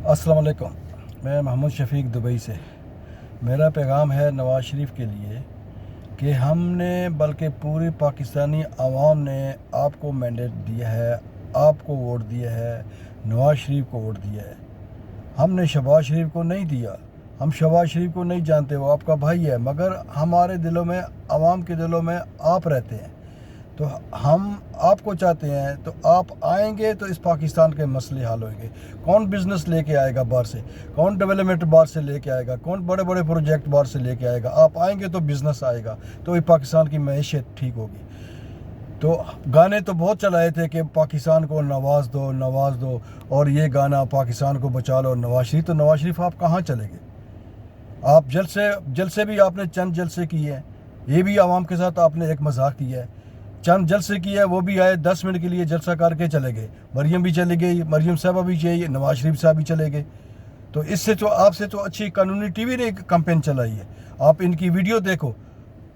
अस्सलाम वालेकुम। मैं मोहम्मद शफीक दुबई से। मेरा पैगाम है नवाज़ शरीफ के लिए कि हमने बल्कि पूरी पाकिस्तानी आवाम ने आपको मैंडेट दिया है, आपको वोट दिया है, नवाज़ शरीफ को वोट दिया है। हमने शहबाज शरीफ को नहीं दिया। हम शहबाज शरीफ को नहीं जानते, वो आपका भाई है, मगर हमारे दिलों में, आवाम के दिलों में आप रहते हैं। तो हम आपको चाहते हैं, तो आप आएंगे तो इस पाकिस्तान के मसले हल होंगे। कौन बिज़नेस लेके आएगा बाहर से, कौन डेवलपमेंट बाहर से लेके आएगा, कौन बड़े बड़े प्रोजेक्ट बाहर से लेके आएगा। आप आएंगे तो बिज़नेस आएगा, तो ये पाकिस्तान की मैशत ठीक होगी। तो गाने तो बहुत चलाए थे कि पाकिस्तान को नवाज दो, नवाज दो, और ये गाना पाकिस्तान को बचा लो, नवाज शरीफ। तो नवाज शरीफ आप कहाँ चले गए? आप जलसे भी आपने चंद जलसे किए हैं, ये भी आवाम के साथ आपने एक मजाक किया है। चंद जलसे किया है, वो भी आए 10 मिनट के लिए जलसा करके चले गए। मरियम भी चली गई, मरियम साहबा भी चाहिए, नवाज शरीफ साहब भी चले गए। तो इससे तो आपसे तो अच्छी कानूनी टीवी ने एक कैंपेन चलाई है। आप इनकी वीडियो देखो,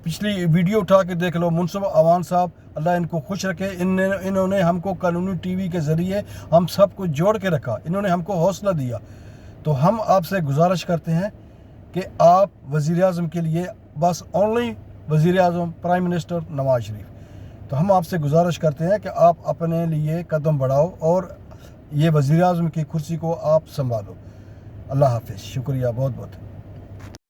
पिछली वीडियो उठा के देख लो। मुनसिफ अवान साहब, अल्लाह इनको खुश रखे, इन्होंने हमको कानूनी टीवी के ज़रिए हम सबको जोड़ के रखा, इन्होंने हमको हौसला दिया। तो हम आपसे गुजारिश करते हैं कि आप वज़ीर-ए-आज़म के लिए, बस ओनली वज़ीर-ए-आज़म, प्राइम मिनिस्टर नवाज शरीफ। तो हम आपसे गुजारिश करते हैं कि आप अपने लिए कदम बढ़ाओ और ये वज़ीर-ए-आज़म की कुर्सी को आप संभालो। अल्लाह हाफ़िज़। शुक्रिया बहुत बहुत।